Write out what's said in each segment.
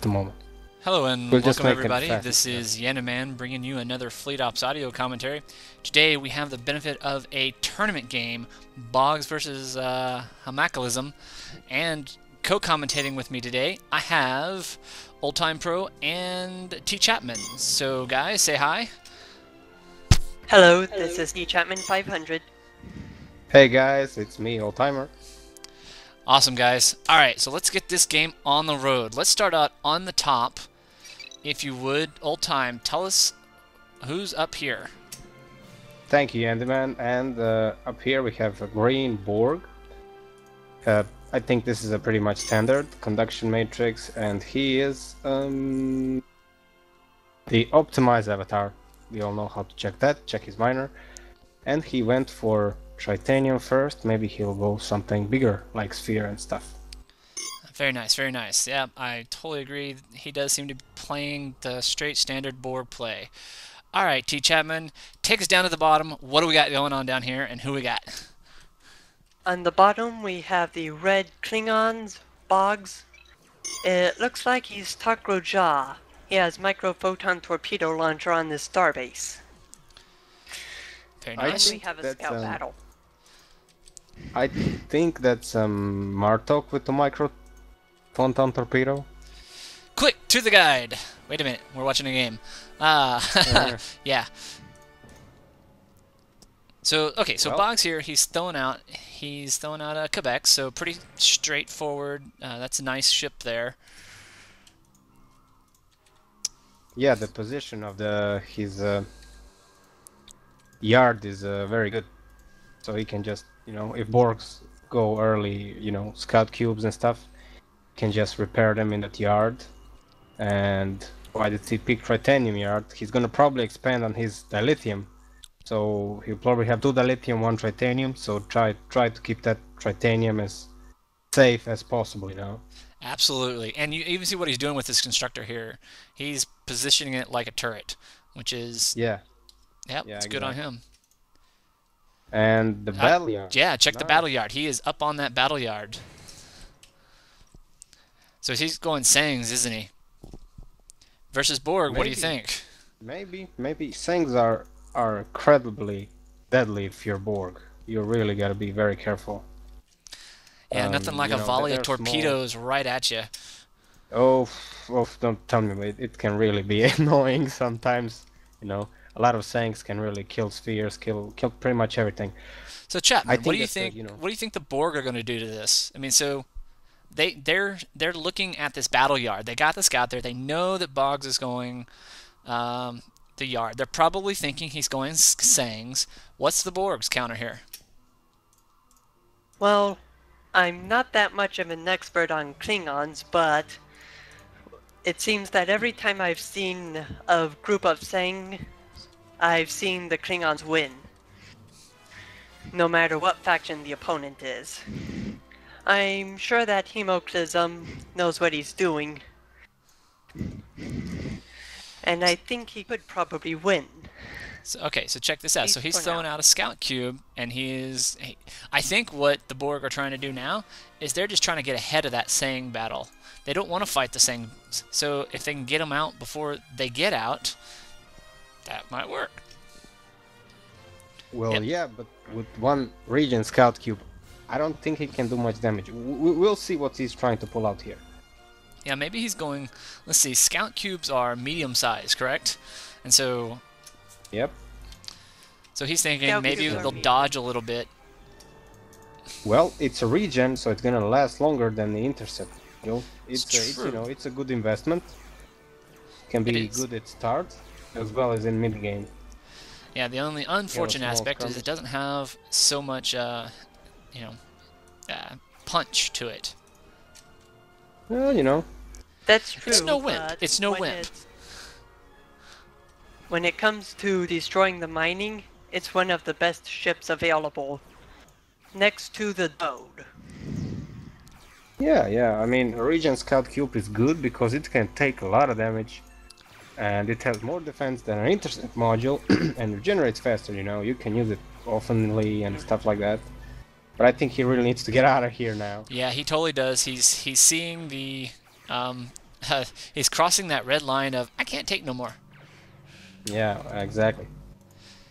the moment. Hello and We'll just welcome make it everybody. fast. This is Yanaman bringing you another Fleet Ops audio commentary. Today we have the benefit of a tournament game, Boggz versus Haemoclysm, and co-commentating with me today I have Old Time Pro and TChapman. So guys, say hi. Hello, this is TChapman 500. Hey guys, it's me, Old Timer. Awesome guys. Alright, so let's get this game on the road. Let's start out on the top. If you would, Old Time, tell us who's up here. Thank you, Andyman. And up here we have a green Borg. I think this is a pretty much standard conduction matrix, and he is the optimized avatar. We all know how to check that. Check his minor, and he went for Tritanium first. Maybe he'll go something bigger like Sphere and stuff. Very nice, very nice. Yeah, I totally agree. He does seem to be playing the straight standard Borg play. All right, TChapman, take us down to the bottom. What do we got going on down here, and who we got? On the bottom we have the red Klingons, Boggz. It looks like he's Takroja. He has microphoton torpedo launcher on this starbase. Very I nice. And we have a scout battle. I think that's Martok with the micro photon torpedo. Quick, to the guide. Wait a minute, we're watching a game. Yeah. So okay, so Well, Boggz here, he's throwing out a Quebec, so pretty straightforward. That's a nice ship there. yeah, the position of his yard is very good, so he can just, if Borgs go early, scout cubes and stuff, can just repair them in that yard. And why did he pick Tritanium yard? He's gonna probably expand on his dilithium, so he'll probably have 2 dilithium, 1 Tritanium. So try to keep that Tritanium as safe as possible. Absolutely, and you even see what he's doing with this constructor here. He's positioning it like a turret, which is Yeah, it's good on him. and the battle yard. Yeah, check the Nice. battle yard. He is up on that battle yard. So he's going Sangs, isn't he? Versus Borg, what do you Maybe. think? Maybe Sangs are incredibly deadly if you're Borg. You really gotta be very careful. Yeah, nothing like a volley of they're small. torpedoes right at you. Oh, don't tell me, it can really be annoying sometimes. A lot of Sangs can really kill spheres, kill pretty much everything. So Chapman, think what do you that's a, think? What do you think the Borg are going to do to this? I mean, so they're looking at this battle yard. They got the scout there. They know that Boggz is going the yard. They're probably thinking he's going Sangs. What's the Borg's counter here? Well, I'm not that much of an expert on Klingons, but it seems that every time I've seen a group of Sang, I've seen the Klingons win. No matter what faction the opponent is. I'm sure that Haemoclysm knows what he's doing. And I think he could probably win. So, okay, so check this out. So he's throwing out a scout cube, and I think what the Borg are trying to do now is they're just trying to get ahead of that Sang battle. They don't want to fight the Sang, so if they can get them out before they get out, that might work. Well, Yep. yeah, but with 1 region scout cube, I don't think he can do much damage. We'll see what he's trying to pull out here. Yeah, maybe he's going. Let's see. Scout cubes are medium size, correct? And so Yep. he's thinking Scout maybe cubes are they'll medium. dodge a little bit. Well, it's a regen, so it's gonna last longer than the intercept. It's It's true. it's a good investment. Can It be is. good at start as well as in mid game. Yeah, the only unfortunate small aspect is skirmish. it doesn't have so much, punch to it. Well, That's true. It's no wimp. but It's no when wimp. When it comes to destroying the mining, it's one of the best ships available. Next to the Dode. yeah. I mean, a region scout cube is good because it can take a lot of damage, and it has more defense than an intercept module, and regenerates faster. You can use it oftenly and stuff like that. But I think he really needs to get out of here now. Yeah, he totally does. He's seeing the He's crossing that red line of I can't take no more. Yeah, exactly.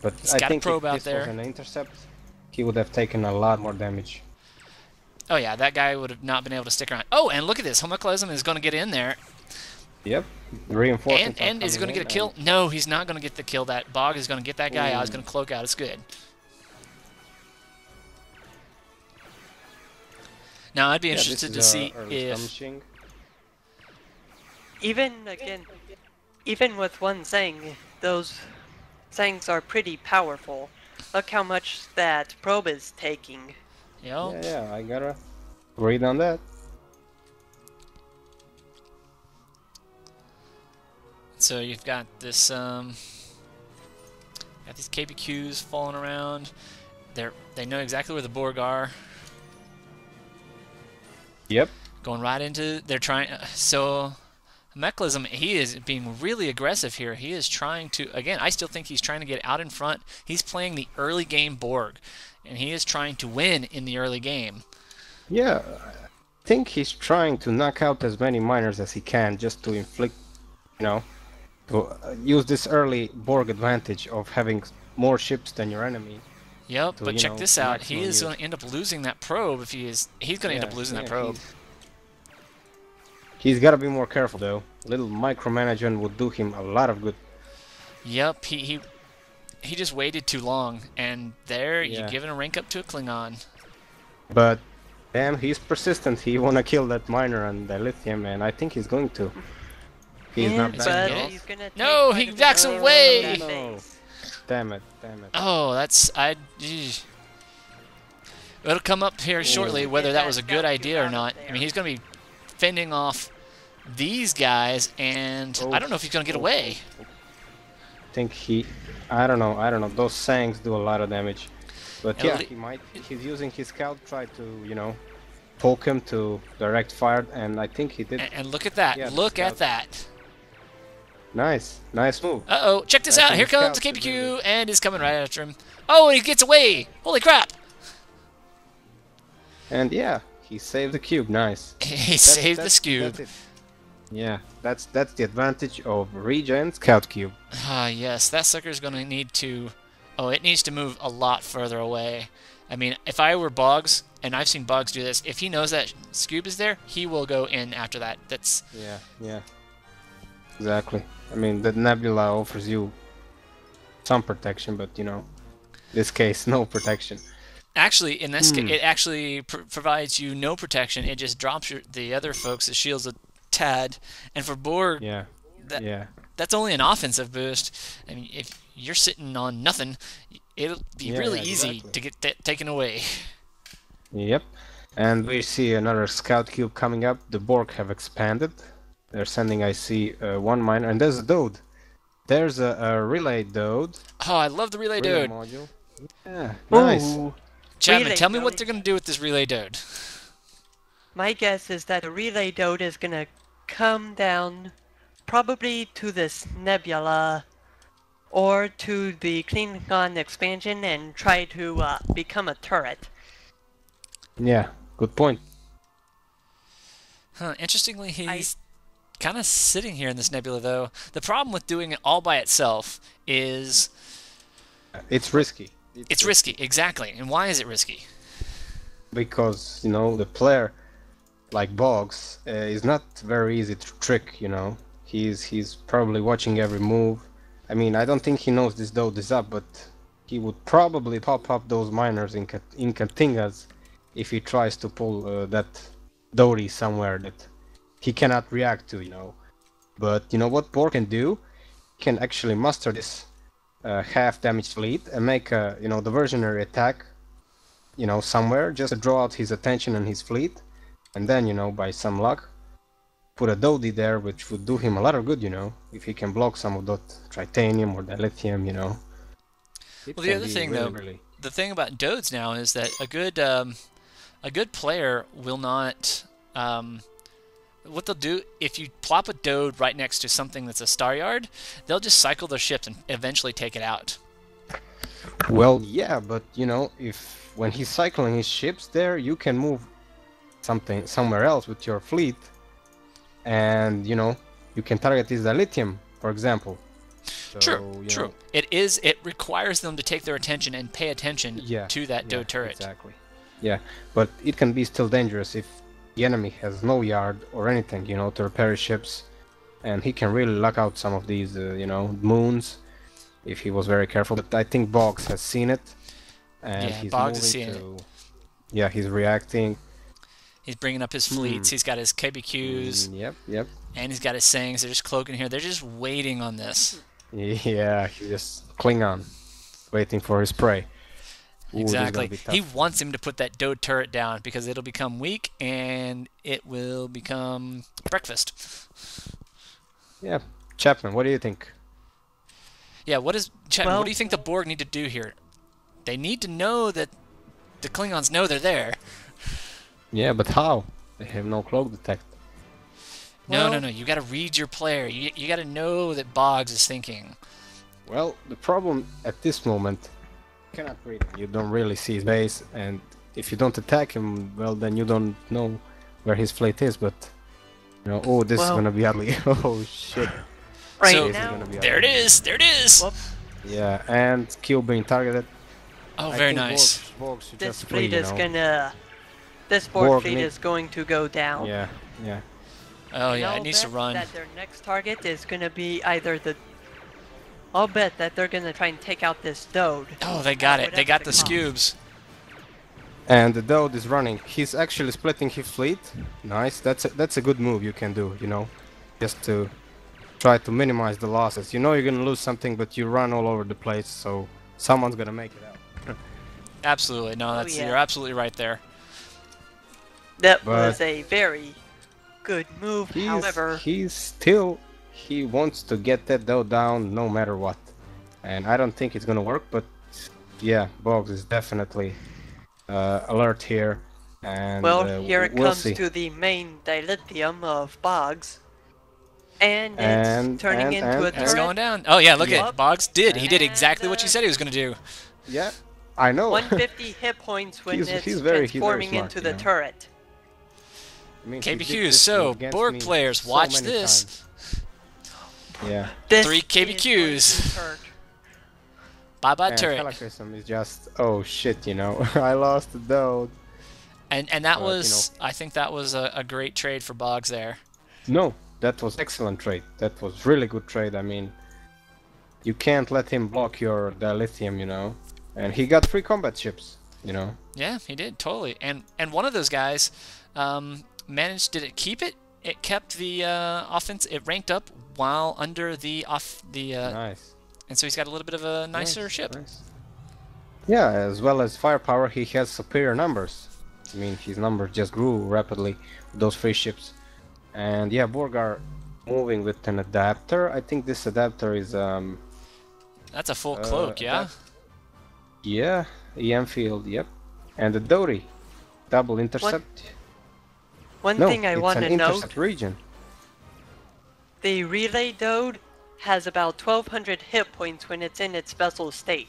But He's I got a think probe if out this there. was an intercept, he would have taken a lot more damage. Oh yeah, that guy would have not been able to stick around. Oh, and look at this. Haemoclysm is going to get in there. Yep, reinforcements. And is he going to get a kill? No, he's not going to get the kill. That Boggz is going to get that guy out. He's going to cloak out. It's good. Now, I'd be interested to see if... Even with one Zhang, those Zhangs are pretty powerful. Look how much that probe is taking. Yep. Yeah, I gotta read on that. So you've got this, got these KBQs falling around. They know exactly where the Borg are. Yep. Going right into, they're trying, so Haemoclysm, he is being really aggressive here. He is trying to, again, I still think he's trying to get out in front. He's playing the early game Borg, and he is trying to win in the early game. Yeah, I think he's trying to knock out as many miners as he can just to inflict, you know, to use this early Borg advantage of having more ships than your enemy. Yep, to, but check this out. He is use. going to end up losing that probe if he's going to end up losing that probe. He's got to be more careful though. Little micromanagement would do him a lot of good. Yep, he just waited too long, and there you're giving a rank up to a Klingon. But damn, he's persistent. He wanna kill that miner and the lithium, and I think he's going to. He's not backing off. No, he backs away. No. Damn it! Oh, it'll come up here shortly whether that was a good idea or not. I mean, he's going to be fending off these guys, and I don't know if he's going to get away. I think I don't know. Those Sangs do a lot of damage. But yeah, he might. He's using his scout, try to, you know, poke him to direct fire, and I think he did. And look at that. Yeah, look at that. Nice move. Uh-oh, check this out. Here comes the KBQ, and he's coming right after him. Oh, and he gets away. Holy crap. And yeah, he saved the cube. Nice. He saved the cube. Yeah, that's the advantage of regen scout cube. Ah, yes, that sucker's going to need to... Oh, it needs to move a lot further away. I mean, if I were Boggz, and I've seen Boggz do this, if he knows that Scoob is there, he will go in after that. That's... Yeah. Exactly. I mean, the Nebula offers you some protection, but, you know, in this case, no protection. Actually, in this case, it actually provides you no protection. It just drops the other folks' shields a tad. And for Borg, that's only an offensive boost. I mean, if you're sitting on nothing, it'll be really easy to get taken away. Yep. And we see another scout cube coming up. The Borg have expanded. They're sending, I see, one miner, and there's a Dode. There's a relay Dode. Oh, I love the relay Dode. Module. Yeah, nice. Chapman, tell me what they're going to do with this relay Dode. My guess is that a relay Dode is going to come down probably to this nebula or to the Klingon expansion and try to become a turret. Yeah, good point. Huh, interestingly, he's kind of sitting here in this nebula, though. The problem with doing it all by itself is... It's risky. It's risky, exactly. And why is it risky? Because, you know, the player, like Boggz, is not very easy to trick, you know. He's probably watching every move. I mean, I don't think he knows this Dode is up, but he would probably pop up those miners in Katingas if he tries to pull that Dode somewhere that he cannot react to, you know. But you know what Borg can do? He can actually muster this half damaged fleet and make a, you know, diversionary attack, you know, somewhere just to draw out his attention and his fleet, and then, you know, by some luck, put a Dode there, which would do him a lot of good, you know, if he can block some of that titanium or the lithium, you know. Well, the other thing, really, the thing about Dodes now is that a good player will not. What they'll do, if you plop a Dode right next to something that's a star yard, they'll just cycle their ships and eventually take it out. Well, yeah, but you know, when he's cycling his ships there, you can move somewhere else with your fleet, and you know, you can target this lithium, for example. So, True, you true. know, It requires them to take their attention and pay attention yeah, to that yeah, Dode turret. exactly. Yeah, but it can be still dangerous if the enemy has no yard or anything, you know, to repair his ships, and he can really lock out some of these, you know, moons if he was very careful. But I think Boggz has seen it, and Yeah, he's Boggz moving has seen to. Yeah, he's reacting. He's bringing up his fleets. He's got his KBQs, Yep, yep. and he's got his Sangs. They're just cloaking here. They're just waiting on this. Yeah, he's just Klingon, waiting for his prey. Ooh, this is gonna Exactly. be tough. He wants him to put that Dode turret down because it'll become weak and it will become breakfast. Yeah, Chapman, what do you think? Yeah, Chapman, Well- what do you think the Borg need to do here? They need to know that the Klingons know they're there. Yeah, but how? They have no cloak detect. No, Well- no. You got to read your player. You got to know that Boggz is thinking. Well, the problem at this moment, you cannot read him. You don't really see his base, and if you don't attack him, well, then you don't know where his fleet is. But you know, oh, this is Well- gonna be ugly. Oh shit. Right So- This is now, gonna be There it ugly. is. There it is. Whoop. Yeah, and kill being targeted. Oh, I very think nice. Boggz should this just flee, fleet you is know. gonna. This Borg Borg fleet need- is going to go down. Yeah, yeah. Oh, And yeah, I'll it needs to bet run. That their next target is gonna be either the. I'll bet that they're gonna try and take out this Dode. Oh, they got it. They whatever got the the cost. scubes. And the Dode is running. He's actually splitting his fleet. Nice. That's a good move you can do, you know, just to try to minimize the losses. You know you're gonna lose something, but you run all over the place, so someone's gonna make it out. Absolutely. No, that's yeah. you're absolutely right there. That But- was a very good move. However, He wants to get that Dode down no matter what, and I don't think it's gonna work. But yeah, Boggz is definitely alert here, and well, here it we'll comes see. to the main dilithium of Boggz. And it's And- turning and- into and- a and- It's turret. going down. Oh, yeah, look Yup. at Boggz did. He did And, exactly what you said he was going to do. Yeah, I know. 150 hit points when He's it's very transforming smart, into you the know. turret. I mean, he did KBQs. this So, against Borg me players, so watch many this. times. Yeah. This 3 is going KBQs. to hurt. Bye-bye And turret. Haemoclysm is just, oh shit, you know, I lost the Dode. And that But, you was, I think that was a great trade for Boggz there. No, that was excellent trade. That was really good trade. I mean, you can't let him block your dilithium, you know. And he got 3 combat ships, you know. Yeah, he did totally. And one of those guys managed. Did it keep it? It kept the offense. It ranked up while under the Nice. and so he's got a little bit of a nicer Nice, ship. nice. Yeah, as well as firepower, he has superior numbers. I mean, his numbers just grew rapidly with those 3 ships. And yeah, Borg are moving with an adapter. I think this adapter is That's a full cloak, yeah. yeah, EM field, yep. And the Dory, double intercept. One No, thing I it's want an to note, intercept region. the relay Dode has about 1200 hit points when it's in its vessel state.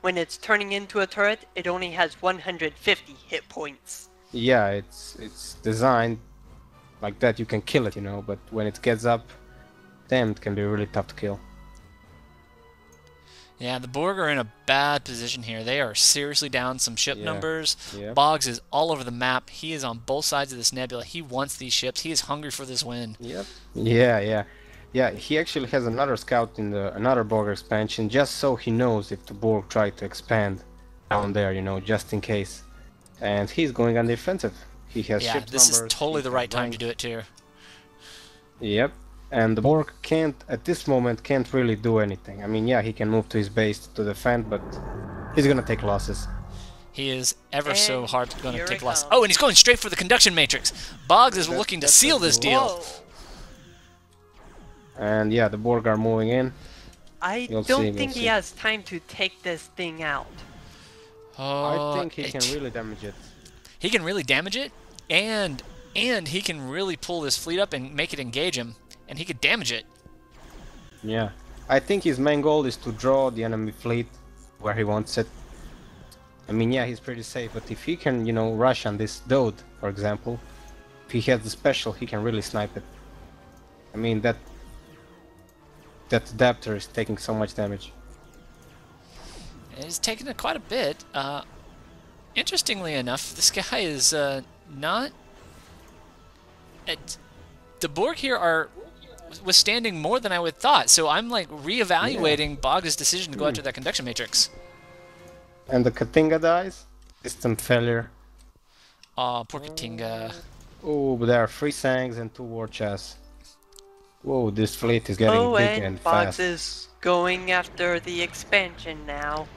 When it's turning into a turret, it only has 150 hit points. Yeah, it's designed like that. You can kill it, you know. But when it gets up, damn, it can be really tough to kill. Yeah, the Borg are in a bad position here. They are seriously down some ship Yeah, numbers. yeah. Boggz is all over the map. He is on both sides of this nebula. He wants these ships. He is hungry for this win. Yep. Yeah. He actually has another scout in another Borg expansion, just so he knows if the Borg try to expand down there, you know, just in case. And he's going on the offensive. He has Yeah, ship this is numbers, totally he the can right time rank. to do it too. Yep. And the Borg can't, at this moment, can't really do anything. I mean, yeah, he can move to his base to defend, but he's gonna take losses. He is ever so And hard going to here take it loss. comes. Oh, and he's going straight for the conduction matrix. Boggz is That- looking to that's a seal this good deal. Whoa! And yeah, the Borg are moving in. I We'll see, don't we'll think he see. has time to take this thing out. Oh, I think he can it- really damage it. He can really damage it, and he can really pull this fleet up and make it engage him, and he could damage it. Yeah. I think his main goal is to draw the enemy fleet where he wants it. I mean, yeah, he's pretty safe, but if he can, you know, rush on this Dode, for example, if he has the special, he can really snipe it. I mean, that adapter is taking so much damage. It's taken it quite a bit. Interestingly enough, this guy is not... the Borg here are withstanding more than I would thought, so I'm like re-evaluating Bogg's decision to go after that conduction matrix. And the Katinga dies. System failure. Aw, poor Katinga. Oh, but there are 3 Sangs and 2 war chests. Whoa, this fleet is getting big and fast. Boggz is going after the expansion now.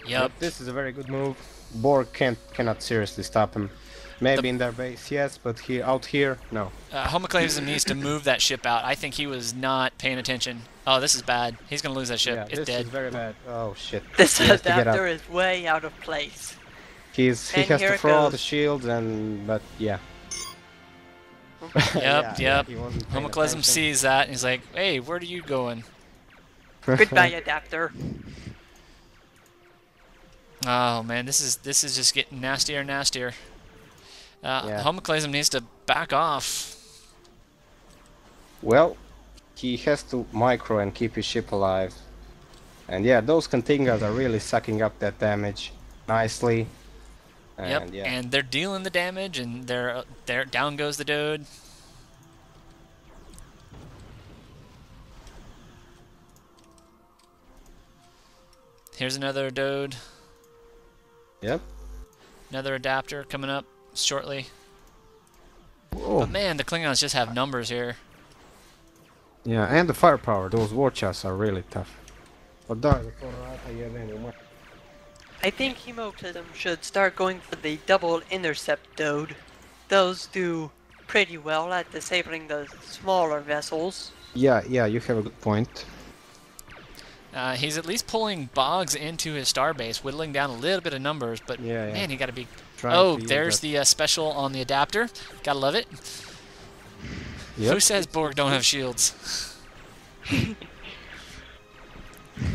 Yep. This is a very good move. Borg cannot seriously stop him. Maybe in their base, yes, but out here, no. Haemoclysm needs to move that ship out. I think he was not paying attention. Oh, this is bad. He's going to lose that ship. Yeah, it's this dead. is very bad. Oh, shit. This adapter is way out of place. He has to throw all the shields but yeah. Yep. Haemoclysm sees that and he's like, hey, where are you going? Goodbye, adapter. Oh man, this is just getting nastier and nastier. Haemoclysm needs to back off. Well, he has to micro and keep his ship alive. And yeah, those Contingas are really sucking up that damage nicely. And, yep, and they're dealing the damage, and they're down goes the Dode. Here's another Dode. Yep. Another adapter coming up shortly. Whoa. But man, the Klingons just have numbers here. Yeah, and the firepower. Those war chests are really tough. I think Haemoclysm should start going for the double intercept Dode. Those do pretty well at disabling the smaller vessels. Yeah, you have a good point. He's at least pulling Boggz into his starbase, whittling down a little bit of numbers, but man, he got to be... Oh, there's the special on the adapter. Gotta love it. Yep. Who says Borg don't have shields?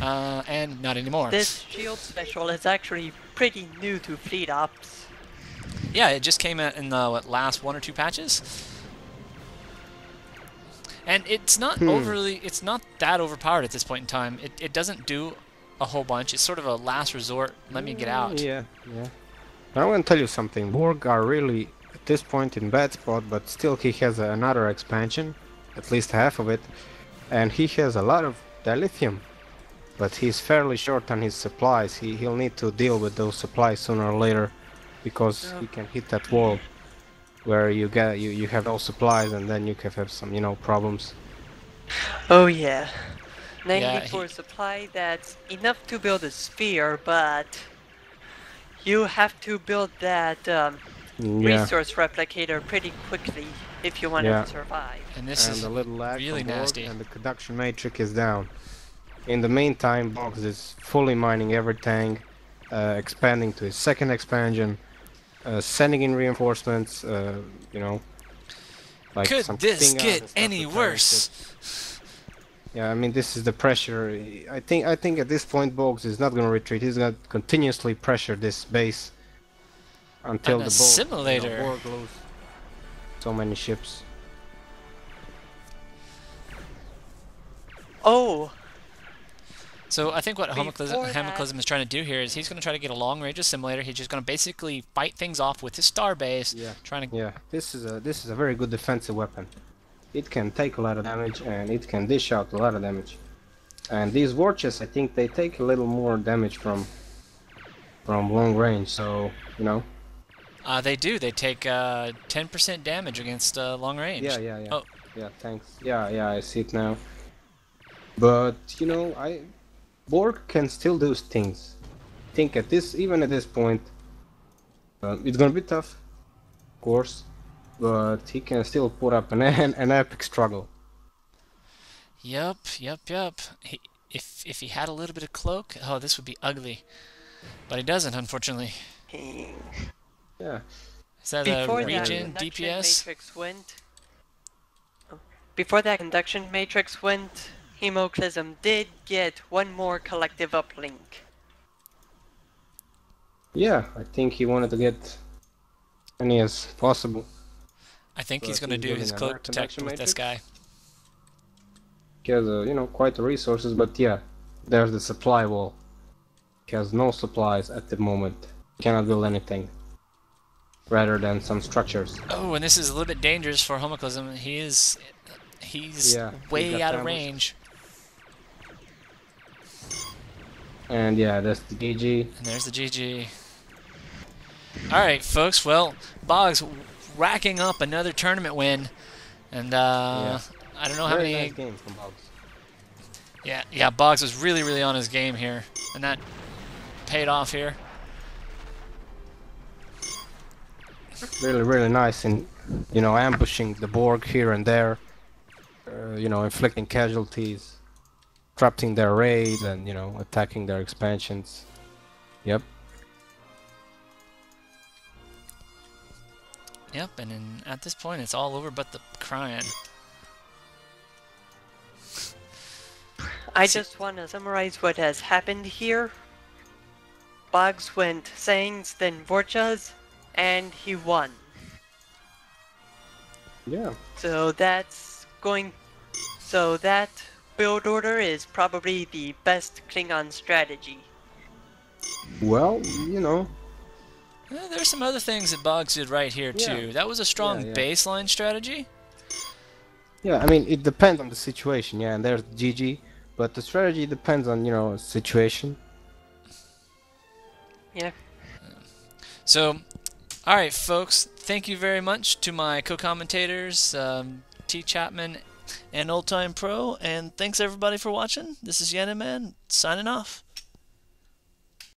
And not anymore. This shield special is actually pretty new to fleet ops. Yeah, it just came out in the last 1 or 2 patches. And it's not it's not that overpowered at this point in time. It doesn't do a whole bunch. It's sort of a last resort. Let me get out. Yeah. I want to tell you something. Borg are really at this point in bad spot, but still he has another expansion, at least half of it, and he has a lot of dilithium. But he's fairly short on his supplies. He'll need to deal with those supplies sooner or later, because he can hit that wall where you have those supplies, and then you can have some problems. Oh yeah. 94 supply, that's enough to build a sphere, but you have to build that resource replicator pretty quickly if you want to survive. And this is a little lag really nasty. And the conduction matrix is down. In the meantime, Boggz is fully mining every tank, expanding to his second expansion, sending in reinforcements. Like could this get any worse? Yeah, I mean, this is the pressure. I think at this point Boggz is not going to retreat. He's going to continuously pressure this base until the Borg lose so many ships. Oh. So I think what Haemoclysm is trying to do here is he's going to try to get a long-range assimilator. He's just going to basically fight things off with his starbase. Yeah, this is a very good defensive weapon. It can take a lot of damage, and it can dish out a lot of damage. And these war chests, I think they take a little more damage from long range. So they do. They take 10% damage against long range. Yeah. Oh. Yeah, thanks. Yeah, I see it now. But Borg can still do things. I think even at this point, it's gonna be tough, of course, but he can still put up an epic struggle. Yup. If he had a little bit of cloak, oh, this would be ugly. But he doesn't, unfortunately. Yeah. Is that a regen DPS? Before that conduction matrix went, Haemoclysm did get one more collective uplink. Yeah, I think he wanted to get as many as possible. I think he's going to do his cloak detect with this guy. He has, you know, quite the resources, but yeah, there's the supply wall. He has no supplies at the moment. He cannot build anything, rather than some structures. Oh, and this is a little bit dangerous for Haemoclysm. He's Yeah, way he out got of ambushed. range. And yeah, that's the GG. And there's the GG. Alright, folks, well, Boggz racking up another tournament win. And I don't know how Very many... nice game from Boggz. Yeah, Boggz was really, really on his game here. And that paid off here. Really, really nice in, you know, ambushing the Borg here and there. You know, inflicting casualties, disrupting their raids, and, you know, attacking their expansions. Yep. Yep, and at this point it's all over but the crying. I just want to summarize what has happened here. Boggz went Sangs, then Vorchas, and he won. Yeah. So that's going... So that build order is probably the best Klingon strategy. Well, you know. There's some other things that Boggz did right here too. Yeah. That was a strong Yeah. baseline strategy. Yeah, I mean, it depends on the situation, yeah, and there's GG, but the strategy depends on, you know, situation. Yeah. So, alright folks, thank you very much to my co-commentators, TChapman and Old Time Pro, and thanks everybody for watching. This is Yanaman, signing off.